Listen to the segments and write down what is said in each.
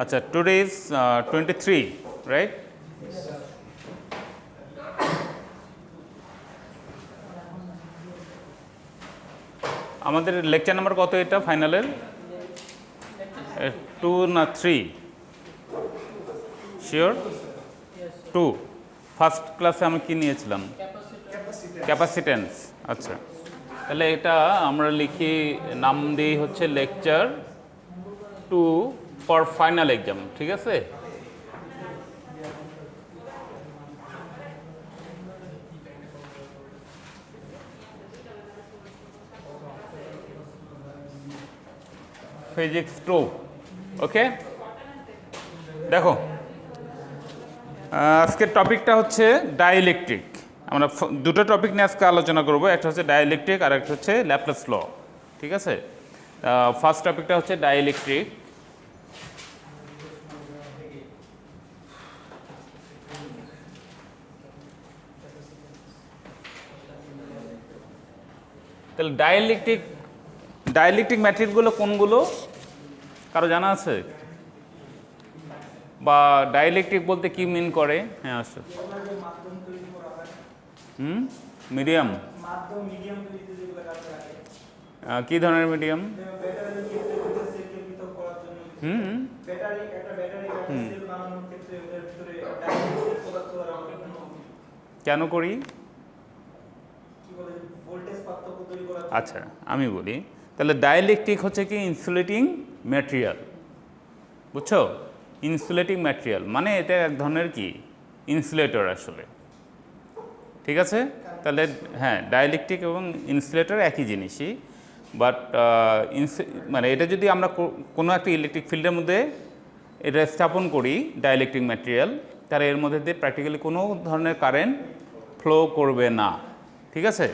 আচ্ছা, today is 23, right? আমাদের lecture number কত এটা ফাইনালের? 2 না 3? শিওর 2। ফার্স্ট ক্লাসে আমি কি নিয়েছিলাম? ক্যাপাসিটেন্স। আচ্ছা, তাহলে এটা আমরা লিখি, নাম দিই হচ্ছে লেকচার 2 ফর ফাইনাল এক্সাম, ঠিক আছে? ফিজিক্স 2, ওকে? দেখো, আজকের টপিকটা হচ্ছে ডাইইলেকট্রিক। আমরা দুটো টপিক নিয়ে আজকে আলোচনা করব, একটা হচ্ছে ডাইইলেকট্রিক আর একটা হচ্ছে ল্যাপ্লাস ল, ঠিক আছে? ফার্স্ট টপিকটা হচ্ছে ডাইইলেকট্রিক। তাহলে ডাইইলেকট্রিক ম্যাটেরিয়ালগুলো কোনগুলো কারো জানা আছে? বা ডাইইলেকট্রিক বলতে কি মিন করে? হ্যাঁ, আসো। মিডিয়াম। কি ধরনের মিডিয়াম? কেন করি? আচ্ছা, আমি বলি, তাহলে ডাইইলেকট্রিক হচ্ছে কি ইনসুলেটিং ম্যাটেরিয়াল, বুঝছো? ইনসুলেটিং ম্যাটেরিয়াল মানে এটা এক ধরনের কি ইনসুলেটর আসলে, ঠিক আছে? তাহলে হ্যাঁ, ডাইইলেকট্রিক এবং ইনসুলেটর একই জিনিসই, বাট মানে এটা যদি আমরা কোনো একটা ইলেকট্রিক ফিল্ডের মধ্যে এটা স্থাপন করি ডাইইলেকট্রিক ম্যাটেরিয়াল, তাহলে এর মধ্যে দিয়ে প্র্যাকটিক্যালি কোনো ধরনের কারেন্ট ফ্লো করবে না, ঠিক আছে?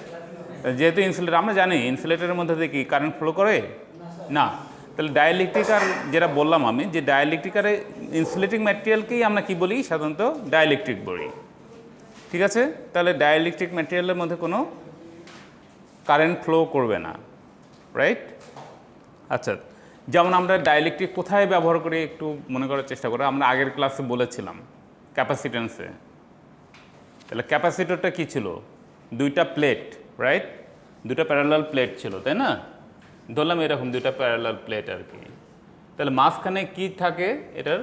যেহেতু ইনসুলেটর, আমরা জানি ইনসুলেটরের মধ্যে দিয়ে কি কারেন্ট ফ্লো করে না। তাহলে ডাইইলেকট্রিক আর যেটা বললাম আমি, যে ডাইইলেকট্রিক আর ইনসুলেটিং ম্যাটেরিয়ালকেই আমরা কি বলি সাধারণত? ডাইইলেকট্রিক বলি, ঠিক আছে? তাহলে ডাইইলেকট্রিক ম্যাটেরিয়ালের মধ্যে কোনো কারেন্ট ফ্লো করবে না, রাইট? আচ্ছা, যেমন আমরা ডাইইলেকট্রিক কোথায় ব্যবহার করি একটু মনে করার চেষ্টা করো। আমরা আগের ক্লাসে বলেছিলাম ক্যাপাসিটেন্সে। তাহলে ক্যাপাসিটরটা কী ছিল? দুইটা প্লেট, রাইট? দুটো প্যারালাল প্লেট ছিল, তাই না? ধরলাম এরকম দুইটা প্যারালাল প্লেট আর কি। তাহলে মাঝখানে কি থাকে এটার?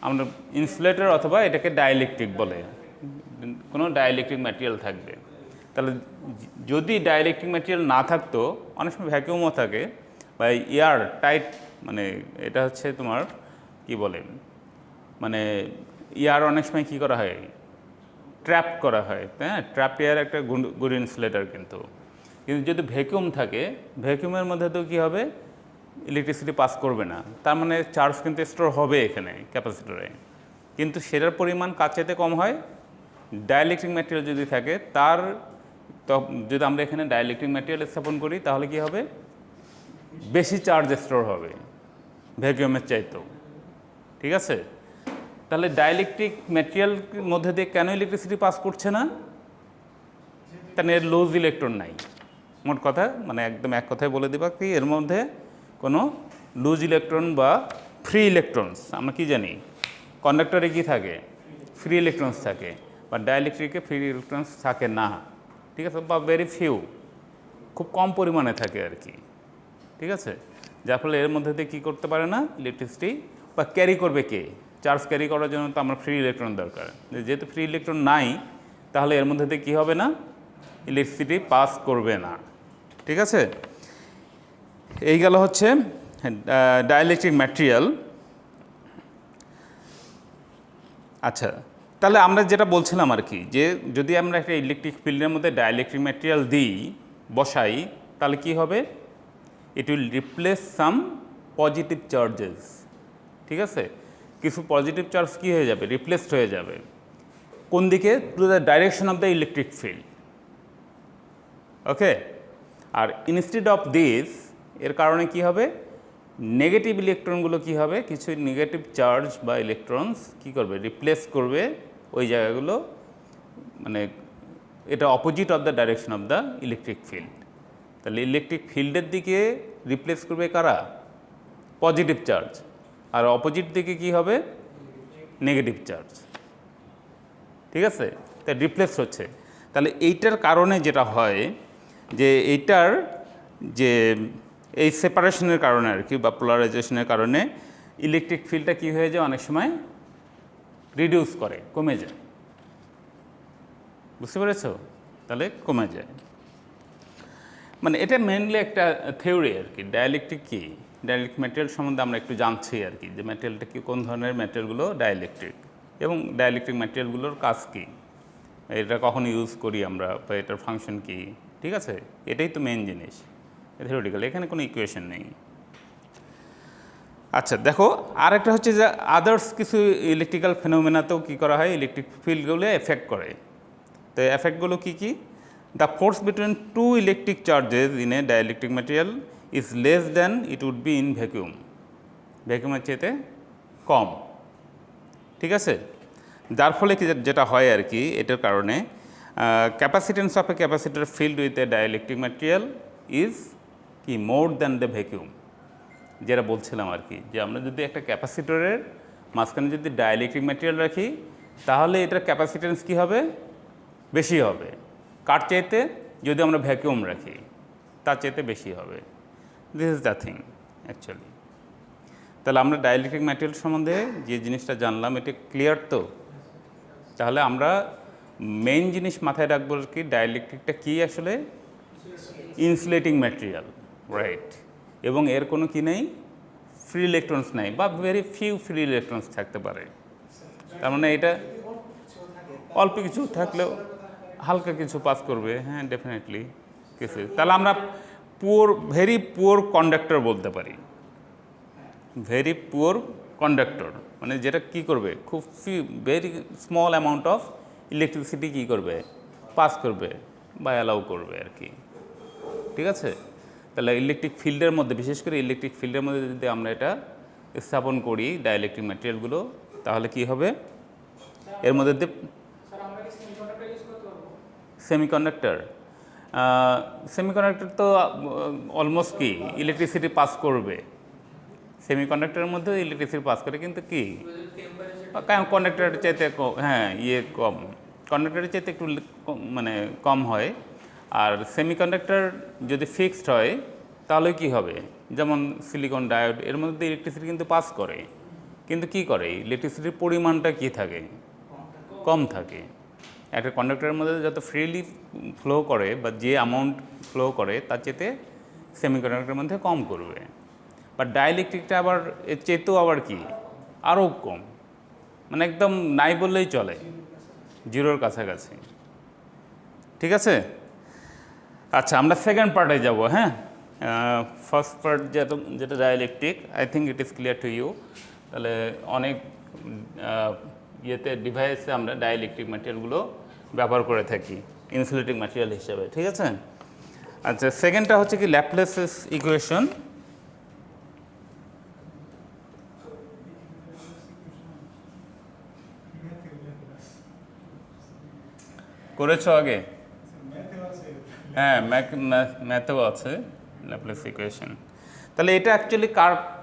আমরা ইনসুলেটর অথবা এটাকে ডাইইলেকট্রিক বলে, কোনো ডাইইলেকট্রিক ম্যাটেরিয়াল থাকবে। তাহলে যদি ডাইইলেকট্রিক ম্যাটেরিয়াল না থাকতো, অনেক সময় ভ্যাকুয়ামও থাকে বা এয়ার টাইট, মানে এটা হচ্ছে তোমার কি বলে, মানে এয়ার অনেক সময় কী করা হয়, ট্র্যাপ করা হয়, হ্যাঁ? ট্র্যাপ এয়ার একটা গুড ইনসুলেটর। কিন্তু যদি ভ্যাকুয়াম থাকে, ভ্যাকুয়ামের মধ্যে তো কী হবে, ইলেকট্রিসিটি পাস করবে না, তার মানে চার্জ কিন্তু স্টোর হবে এখানে ক্যাপাসিটরে, কিন্তু সেটার পরিমাণ কার চাইতে কম হয়। ডাইইলেকট্রিক ম্যাটেরিয়াল যদি থাকে, তার যদি আমরা এখানে ডাইইলেকট্রিক ম্যাটেরিয়াল স্থাপন করি, তাহলে কি হবে, বেশি চার্জ স্টোর হবে ভ্যাকুয়ামের চাইতেও, ঠিক আছে? তাহলে ডাইইলেকট্রিক ম্যাটেরিয়ালের মধ্যে দিয়ে কেন ইলেকট্রিসিটি পাস করছে না? কারণ এর লুজ ইলেকট্রন নাই। মোট কথা মানে একদম এক কথায় বলে দেবা কি, এর মধ্যে কোনো লুজ ইলেকট্রন বা ফ্রি ইলেকট্রনস, আমরা কি জানি কন্ডাক্টরে কি থাকে, ফ্রি ইলেকট্রনস থাকে, বা ডাইইলেকট্রিকে ফ্রি ইলেকট্রনস থাকে না, ঠিক আছে? বা ভেরি ফিউ, খুব কম পরিমাণে থাকে আর কি, ঠিক আছে? যার ফলে এর মধ্যে দিয়ে কী করতে পারে না ইলেকট্রিসিটি, বা ক্যারি করবে কে? চার্জ ক্যারি করার জন্য তো আমরা ফ্রি ইলেকট্রন দরকার। যেহেতু ফ্রি ইলেকট্রন নাই, তাহলে এর মধ্যে দিয়ে কী হবে না, ইলেকট্রিসিটি পাস করবে না, ঠিক আছে? এই গেল হচ্ছে ডাইইলেকট্রিক ম্যাটেরিয়াল। আচ্ছা, তাহলে আমরা যেটা বলছিলাম আর কি, যে যদি আমরা একটা ইলেকট্রিক ফিল্ডের মধ্যে ডাইইলেকট্রিক ম্যাটেরিয়াল দিই, বসাই, তাহলে কি হবে, it will replace some positive charges, ঠিক আছে? কিছু পজিটিভ চার্জ কী হয়ে যাবে, রিপ্লেসড হয়ে যাবে। কোন দিকে? To the direction of the electric field, okay? আর ইনস্টেড অফ দিস, এর কারণে কি হবে, নেগেটিভ ইলেকট্রনগুলো কি হবে, কিছু নেগেটিভ চার্জ বা ইলেকট্রনস কি করবে, রিপ্লেস করবে ওই জায়গাগুলো, মানে এটা opposite of the direction of the electric field. তাহলে ইলেকট্রিক ফিল্ডের দিকে রিপ্লেস করবে কারা? পজিটিভ চার্জ, আর অপোজিট দিকে কি হবে নেগেটিভ চার্জ। ঠিক আছে, তাই রিপ্লেস হচ্ছে। তাহলে এইটার কারণে যেটা হয় যে এইটার যে এই সেপারেশনের কারণে আর কি বা পোলারাইজেশনের কারণে ইলেকট্রিক ফিল্ডটা কী হয়ে যায় অনেক সময় রিডিউস করে, কমে যায়। বুঝতে পেরেছো? তাহলে কমে যায়, মানে এটা মেনলি একটা থিওরি আর কি। ডাইলেকট্রিক কি, ডাইলেকট্রিক ম্যাটেরিয়াল সম্বন্ধে আমরা একটু জানছি আর কি, যে ম্যাটেরিয়ালটা কি, কোন ধরনের ম্যাটেরিয়ালগুলো ডাইলেকট্রিক এবং ডাইলেকট্রিক ম্যাটেরিয়ালগুলোর কাজ কী, এটা কখন ইউজ করি আমরা বা এটার ফাংশন কী। ঠিক আছে, এটাই তো মেন জিনিস থিওরিটিক্যাল, এখানে কোনো ইকুয়েশন নেই। আচ্ছা দেখো, আরেকটা হচ্ছে যে আদার্স কিছু ইলেকট্রিক্যাল ফেনোমেনাতেও কী করা হয়, ইলেকট্রিক ফিল্ডগুলো এফেক্ট করে। তো এফেক্টগুলো কী কী? The force between two electric charges in a dielectric material is less than it would be in vacuum. ভ্যাকুয়ামের চেয়ে কম। ঠিক আছে, যার ফলে কি যেটা হয় আর কি, এটার কারণে capacitance of A capacitor filled with a dielectric material is কি মোর দ্যান দ্য ভ্যাকুয়াম। যেটা বলছিলাম আর কি, যে আমরা যদি একটা ক্যাপাসিটরের মাঝখানে যদি ডাইলেকট্রিক ম্যাটেরিয়াল রাখি তাহলে এটার ক্যাপাসিটেন্স কী হবে, বেশি হবে। কার চাইতে? যদি আমরা ভ্যাকুয়াম রাখি তার চাইতে বেশি হবে। This is the thing actually. তাহলে আমরা ডাইলেকট্রিক ম্যাটেরিয়াল সম্বন্ধে যে জিনিসটা জানলাম এটা ক্লিয়ার তো? তাহলে আমরা মেইন জিনিস মাথায় রাখবো কি, ডাইলেকট্রিকটা কী আসলে, ইনসুলেটিং ম্যাটেরিয়াল, রাইট। এবং এর কোনো কি নেই, ফ্রি ইলেকট্রনস নাই বা ভেরি ফিউ ফ্রি ইলেকট্রনস থাকতে পারে। তার মানে এটা অল্প কিছু থাকলেও হালকা কিছু পাস করবে, হ্যাঁ ডেফিনেটলি কিছু। তাহলে আমরা ভেরি পুয়ার কন্ডাক্টর বলতে পারি, ভেরি পুয়ার কন্ডাক্টর, মানে যেটা কি করবে, খুব very small amount of electricity কী করবে, পাস করবে বা অ্যালাউ করবে আর কি। ঠিক আছে, তাহলে ইলেকট্রিক ফিল্ডের মধ্যে, বিশেষ করে ইলেকট্রিক ফিল্ডের মধ্যে যদি আমরা এটা স্থাপন করি ডাইলেকট্রিক ম্যাটেরিয়ালগুলো, তাহলে কি হবে, এর মধ্যে সেমিকন্ডাক্টর। সেমিকন্ডাক্টর তো অলমোস্ট কি ইলেকট্রিসিটি পাস করবে, সেমিকন্ডাক্টরের মধ্যে ইলেকট্রিসিটি পাস করে, কিন্তু কি কন্ডাক্টরের চাইতে হ্যাঁ কম, কন্ডাক্টরের চাইতে একটু মানে কম হয়। আর সেমিকন্ডাক্টর যদি ফিক্সড হয় তাহলে কি হবে, যেমন সিলিকন ডায়োড, এর মধ্যে ইলেকট্রিসিটি কিন্তু পাস করে, কিন্তু কি করে, ইলেকট্রিসিটির পরিমাণটা কি থাকে, কম থাকে। একটা কন্ডাক্টরের মধ্যে যত ফ্রিলি ফ্লো করে বা যে অ্যামাউন্ট ফ্লো করে তার চেয়ে সেমিকন্ডাক্টরের মধ্যে কম করবে। বা ডাইলেকট্রিকটা আবার এর চেয়েতেও আবার কি আরও কম, মানে একদম নাই বললেই চলে, জিরোর কাছাকাছি। ঠিক আছে, আচ্ছা আমরা সেকেন্ড পার্টে যাব। হ্যাঁ, ফার্স্ট পার্ট যেটা dielectric, I think it is clear to you. তাহলে অনেক ইয়েতে ডিভাইসে আমরা ডাইলেকট্রিক ম্যাটেরিয়ালগুলো ব্যবহার করে থাকি ইনসুলেটিং ম্যাটেরিয়াল হিসেবে। ঠিক আছে, আচ্ছা সেকেন্ডটা হচ্ছে কি ল্যাপ্লেসেস ইকুয়েশন। করেছো আগে? হ্যাঁ, ম্যাথেও আছে ল্যাপ্লেস ইকুয়েশন। তাহলে এটা অ্যাকচুয়ালি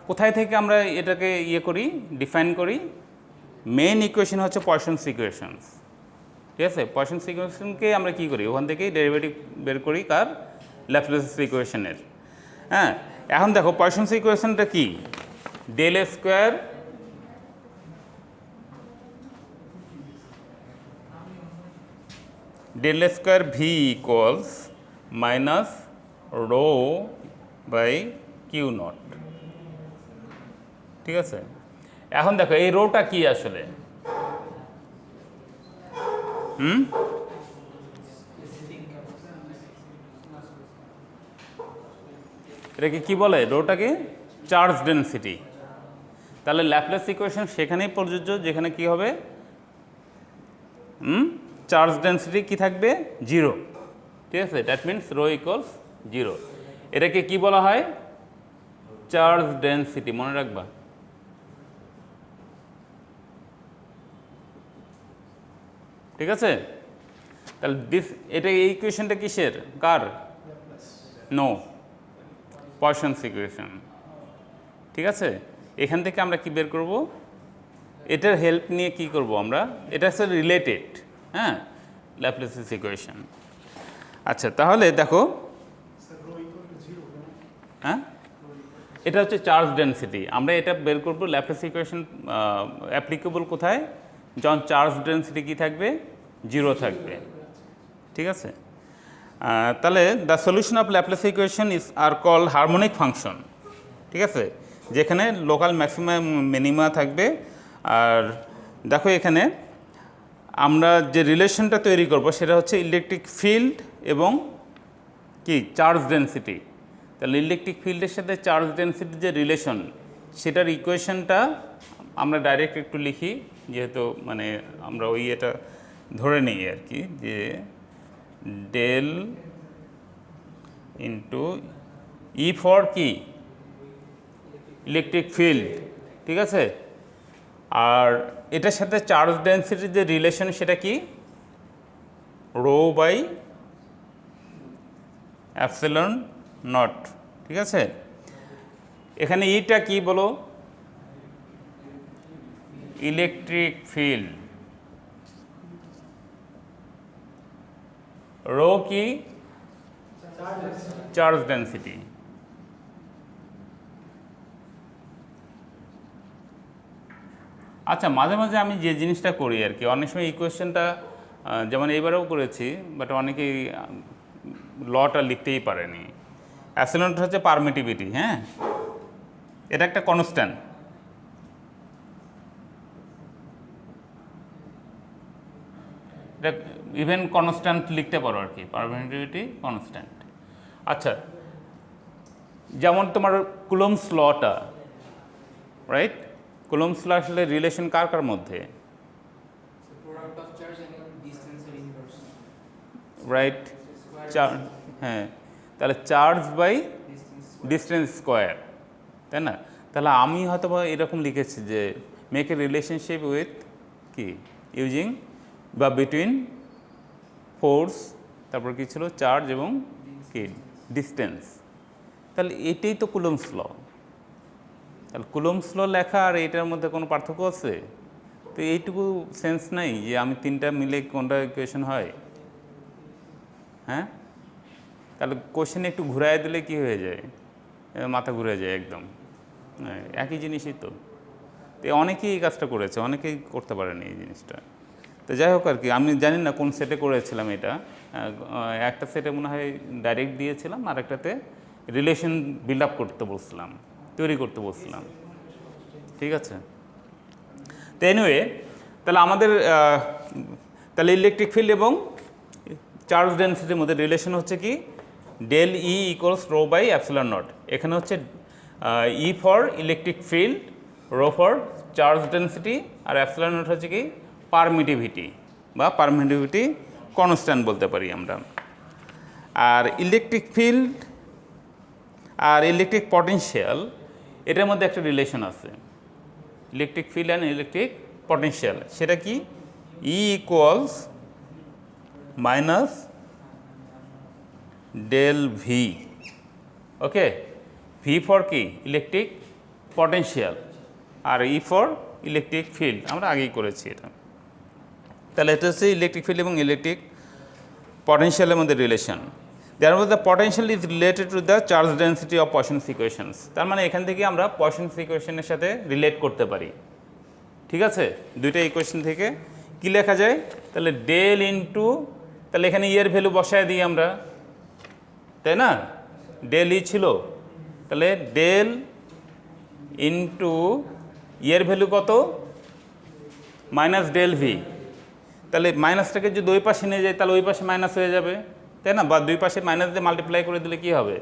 কোথায় থেকে আমরা এটাকে করি, ডিফাইন করি? মেইন ইকুয়েশন হচ্ছে পয়সনস ইকুয়েশনস। ঠিক আছে, পয়সনস ইকুয়েশনকে আমরা কী করি, ওখান থেকেই ডেরিভেটিভ বের করি কার, ল্যাপ্লেস ইকুয়েশনের। হ্যাঁ, এখন দেখো পয়সনস ইকুয়েশনটা কি, del A square del square v equals minus rho by q naught। ঠিক আছে, এখন দেখো এই রোটা কি আসলে, এটাকে কি বলে, রোটাকে চার্জ ডেনসিটি। তাহলে ল্যাপ্লেস ইকুয়েশন সেখানেই প্রযোজ্য যেখানে কি হবে, চার্জ ডেন্সিটি কি থাকবে, জিরো। ঠিক আছে, that means rho equals zero. এটাকে কি বলা হয়, চার্জ ডেন্সিটি, মনে রাখবা। ঠিক আছে, তাহলে এটা এই ইকুয়েশনটা কিসের, কার, নো, পয়সনস ইকুয়েশন। ঠিক আছে, এখান থেকে আমরা কি বের করব, এটার হেল্প নিয়ে কি করব আমরা, এটা হচ্ছে রিলেটেড, হ্যাঁ, ল্যাপ্লেসিস ইকুয়েশন। আচ্ছা তাহলে দেখো, হ্যাঁ, এটা হচ্ছে চার্জ ডেনসিটি। আমরা এটা বের করব ল্যাপ্লেস ইকুয়েশন অ্যাপ্লিকেবল কোথায়, যখন চার্জ ডেনসিটি কী থাকবে, 0 থাকবে। ঠিক আছে, তাহলে the solution of Laplace equation is are call harmonic function. ঠিক আছে, যেখানে লোকাল ম্যাক্সিমাম মিনিমা থাকবে। আর দেখো এখানে আমরা যে রিলেশনটা তৈরি করব সেটা হচ্ছে ইলেকট্রিক ফিল্ড এবং কি চার্জ ডেনসিটি। তাহলে ইলেকট্রিক ফিল্ডের সাথে চার্জ ডেনসিটির যে রিলেশন, সেটার ইকুয়েশনটা আমরা ডাইরেক্ট একটু লিখি, যেহেতু মানে আমরা ওই এটা ধরে নিই আর কি, যে ডেল ইন্টু ই ফর কি ইলেকট্রিক ফিল্ড। ঠিক আছে, আর এটার সাথে চার্জ ডেনসিটির যে রিলেশন সেটা কি, রো বাই অ্যাপসিলন নট। ঠিক আছে, এখানে ইটা কি বলো, ইলেকট্রিক ফিল্ড, রো কি চার্জ ডেনসিটি। আচ্ছা মাঝে মাঝে আমি যে জিনিসটা করি আর কি, অনেক সময় ইকুয়েশনটা যেমন এইবারেও করেছি, বাট অনেকেই লটা লিখতেই পারেনি। অ্যাপসিলনটা হচ্ছে পারমিটিভিটি, হ্যাঁ, এটা একটা কনস্ট্যান্ট। এটা ইভেন কনস্ট্যান্ট লিখতে পারো আর কি, পারমিটিভিটি কনস্ট্যান্ট। আচ্ছা, যেমন তোমার কুলম্বস লটা, রাইট, কুলম্বস ল আসলে রিলেশন কার কার মধ্যে, রাইট, হ্যাঁ, তাহলে চার্জ বাই ডিস্টেন্স স্কোয়ার, তাই না। তাহলে আমি হয়তো বা এরকম লিখেছি যে মেক এ রিলেশনশিপ উইথ কি ইউজিং বা বিটুইন ফোর্স, তারপর কি ছিল চার্জ এবং কি ডিস্টেন্স। তাহলে এটাই তো কুলম্বস ল। তাহলে কুলম্বস ল লেখা আর এইটার মধ্যে কোনো পার্থক্য আছে? তো এইটুকু সেন্স নাই যে আমি তিনটা মিলে কোনটা ইকুয়েশন হয়, হ্যাঁ। তাহলে কোশ্চেন একটু ঘুরাই দিলে কি হয়ে যায়, মাথা ঘুরে যায় একদম, একই জিনিসই তো। তো অনেকেই এই কাজটা করেছে, অনেকেই করতে পারেনি এই জিনিসটা। তো যাই হোক আর কি, আমি জানি না কোন সেটে করেছিলাম এটা, একটা সেটে মনে হয় ডাইরেক্ট দিয়েছিলাম, আর একটাতে রিলেশন বিল্ড আপ করতে বলছিলাম, তৈরি করতে বলছিলাম। ঠিক আছে, তো এনিওয়ে, তাহলে আমাদের তাহলে ইলেকট্রিক ফিল্ড এবং চার্জ ডেনসিটির মধ্যে রিলেশন হচ্ছে কি, del E equals rho by epsilon naught. এখানে হচ্ছে E for electric field, rho for charge density, আর অ্যাপসিলন নট হচ্ছে কি পারমিটিভিটি বা পারমিটিভিটি কনস্ট্যান্ট বলতে পারি আমরা। আর ইলেকট্রিক ফিল্ড আর ইলেকট্রিক পটেনশিয়াল, এটার মধ্যে একটা রিলেশন আছে, electric field and electric potential. সেটা কি, E equals minus del V. Okay, V for কি ইলেকট্রিক পটেনশিয়াল, আর ই ফর ইলেকট্রিক ফিল্ড, আমরা আগেই করেছি এটা। তাহলে এটা হচ্ছে ইলেকট্রিক ফিল্ড এবং ইলেকট্রিক পটেনশিয়ালের মধ্যে রিলেশন। যার মধ্যে potential is related to the charge density of Poisson's equations. তার মানে এখান থেকে আমরা পয়সনস ইকুয়েশনের সাথে রিলেট করতে পারি। ঠিক আছে, দুইটা ইকুয়েশন থেকে কি লেখা যায়, তাহলে ডেল ইন্টু, তাহলে এখানে ইয়ের ভ্যালু বসায় দিই আমরা, তাই না, ডেল ই ছিল, তাহলে ডেল ইন্টু ইয়ের ভ্যালু কত, মাইনাস ডেল ভি। তাহলে মাইনাসটাকে যদি ওই পাশে নিয়ে যায় তাহলে ওই পাশে মাইনাস হয়ে যাবে, তাই না, বা দুই পাশে মাইনাস দিয়ে মাল্টিপ্লাই করে দিলে কি হবে,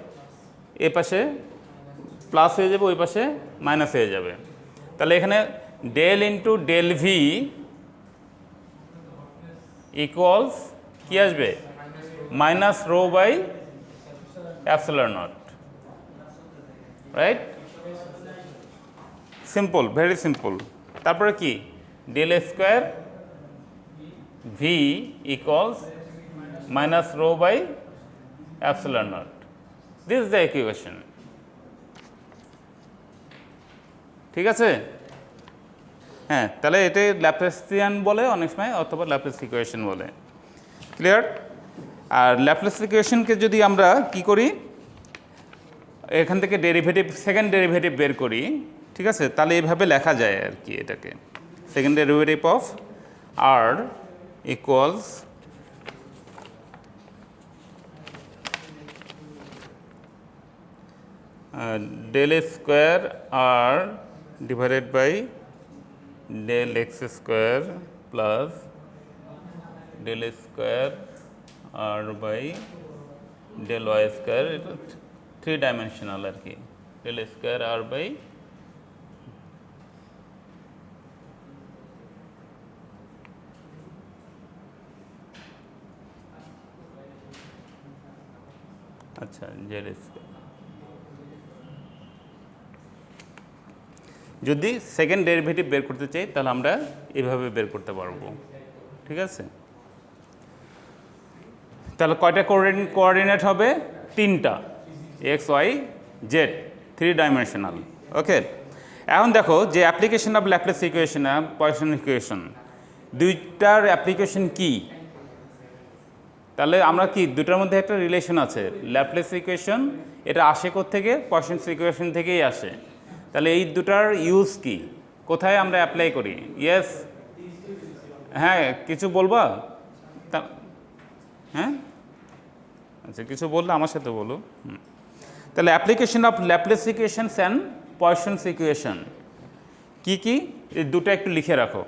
এ পাশে প্লাস হয়ে যাবে, ওই পাশে মাইনাস হয়ে যাবে। তাহলে এখানে del into del V equals কি আসবে, minus rho by epsilon naught, right, simple, very simple. তারপরে কি, del square V equals minus rho by epsilon naught. This is the equation. ঠিক আছে? হ্যাঁ, তাহলে এটা ল্যাপ্লাসিয়ান বলে অনেক সময়, অথবা ল্যাপ্লাস ইকুয়েশন বলে। ক্লিয়ার? আর ল্যাপ্লাস ইকুয়েশনকে যদি আমরা কি করি, এখান থেকে ডেরিভেটিভ, সেকেন্ড ডেরিভেটিভ বের করি, ঠিক আছে? তাহলে এইভাবে লেখা যায় আর কি এটাকে, second derivative of r equals del square r divided by del x square plus del square r by del y square, এটা 3 ডাইমেনশনাল আর কি, del square r by আচ্ছা z স্কয়ার। যদি সেকেন্ড ডেরিভেটিভ বের করতে চাই তাহলে আমরা এইভাবে বের করতে পারবো, ঠিক আছে? তাহলে কয়টা কোঅর্ডিনেট হবে? 3টা, X Y Z, 3 dimensional. Okay, এখন দেখো যে অ্যাপ্লিকেশন অফ ল্যাপ্লাস ইকুয়েশন আর পয়সন ইকুয়েশন, দুইটার অ্যাপ্লিকেশন কি? তাহলে আমরা কি দুটার মধ্যে একটা রিলেশন আছে। ল্যাপ্লাস ইকুয়েশন এটা আসে কোত্থেকে? পয়সনস ইকুয়েশন থেকেই আসে। তাহলে এই দুটার ইউজ কি, কোথায় আমরা অ্যাপ্লাই করি? ইয়েস, হ্যাঁ, কিছু বলবা? হ্যাঁ, আচ্ছা, কিছু বললে আমার সাথে বলো। তাহলে application of Laplace's equations and Poisson's equation কি কি, এই দুটো একটু লিখে রাখো।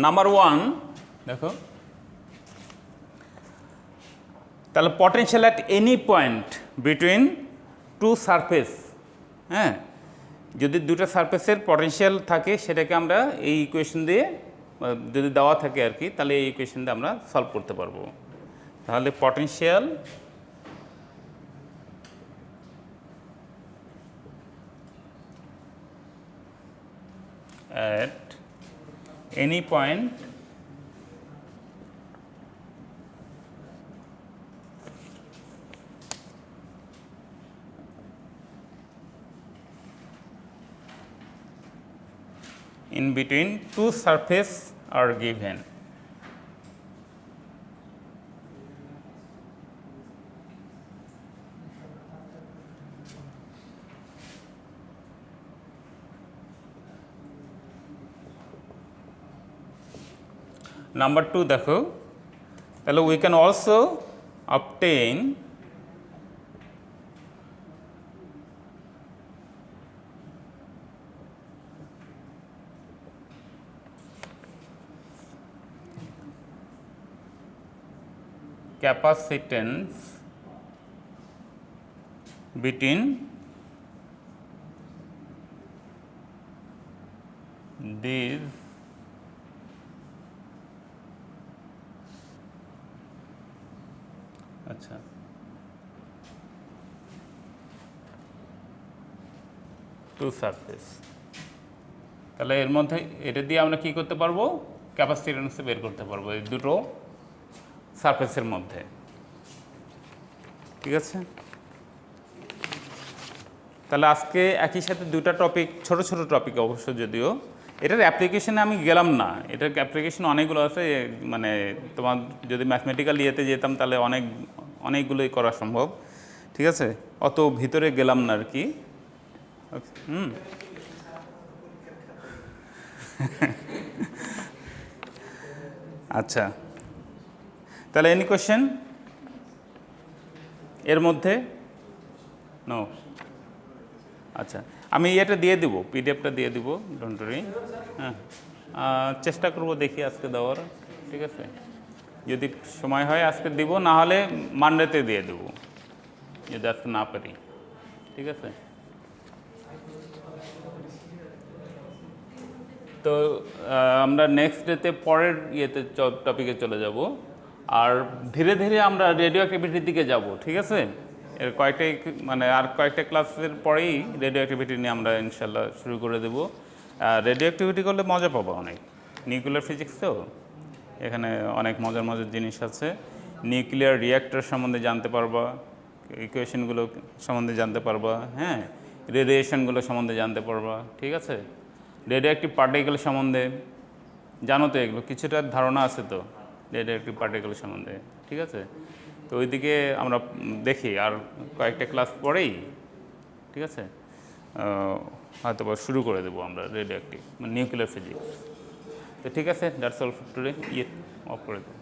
নাম্বার 1 দেখো, তাহলে potential at any point between two surface. হ্যাঁ, যদি দুটো সারফেসের পটেনশিয়াল থাকে সেটাকে আমরা এই ইকুয়েশন দিয়ে, যদি দেওয়া থাকে আর কি, তাহলে এই ইকুয়েশন দিয়ে আমরা সলভ করতে পারবো। তাহলে potential at any point in between two surface are given. Number 2 দেখো, তাহলে we can also obtain capacitance between these আচ্ছা টু সারফেস। তাহলে এর মধ্যে এটা দিয়ে আমরা কি করতে পারবো? ক্যাপাসিট্যান্স বের করতে পারবো এই দুটো সারফেসের মধ্যে, ঠিক আছে? তাহলে আজকে একই সাথে দুটা টপিক, ছোট ছোট টপিক অবশ্য, যদিও এটার অ্যাপ্লিকেশনে আমি গেলাম না, এটার অ্যাপ্লিকেশন অনেকগুলো আছে, মানে তোমার যদি ম্যাথমেটিক্যাল ইয়েতে যেতাম তাহলে অনেকগুলোই করা সম্ভব, ঠিক আছে? অত ভিতরে গেলাম না আর কি। আচ্ছা, তাহলে এনি কোয়েশ্চেন এর মধ্যে? নো। আচ্ছা, আমি এটা দিয়ে দিব, পিডিএফটা দিয়ে দিব, ডোন্ট ওয়ারি। হ্যাঁ, চেষ্টা করব দেখি আজকে দেওয়ার, ঠিক আছে? যদি সময় হয় আজকে দিব, না হলে মানডেতে দিয়ে দেবো যদি আজকে না পারি, ঠিক আছে? তো আমরা নেক্সট ডেতে পরের ইয়েতে টপিকে চলে যাব, আর ধীরে ধীরে আমরা রেডিও অ্যাক্টিভিটির দিকে যাব, ঠিক আছে? এর মানে আর কয়েকটা ক্লাসের পরেই রেডিও অ্যাক্টিভিটি নিয়ে আমরা ইনশাল্লাহ শুরু করে দেবো। রেডিও অ্যাক্টিভিটি করলে মজা পাবো অনেক, নিউক্লিয়ার ফিজিক্স তো, এখানে অনেক মজার মজার জিনিস আছে। নিউক্লিয়ার রিঅ্যাক্টর সম্বন্ধে জানতে পারবা, ইকুয়েশনগুলো সম্বন্ধে জানতে পারবা, হ্যাঁ, রেডিয়েশনগুলো সম্বন্ধে জানতে পারবা, ঠিক আছে। রেডিও অ্যাক্টিভ পার্টিকেল সম্বন্ধে জানো তো, এগুলো কিছুটা ধারণা আছে তো রেডিও অ্যাক্টিভ পার্টিকেল সম্বন্ধে, ঠিক আছে। তো ওইদিকে আমরা দেখি আর কয়েকটা ক্লাস পরেই, ঠিক আছে, হয়তো বা শুরু করে দেবো আমরা রেডিও অ্যাক্টিভ মানে নিউক্লিয়ার ফিজিক্স। তো ঠিক আছে, that's all for today. Of করে দেবো।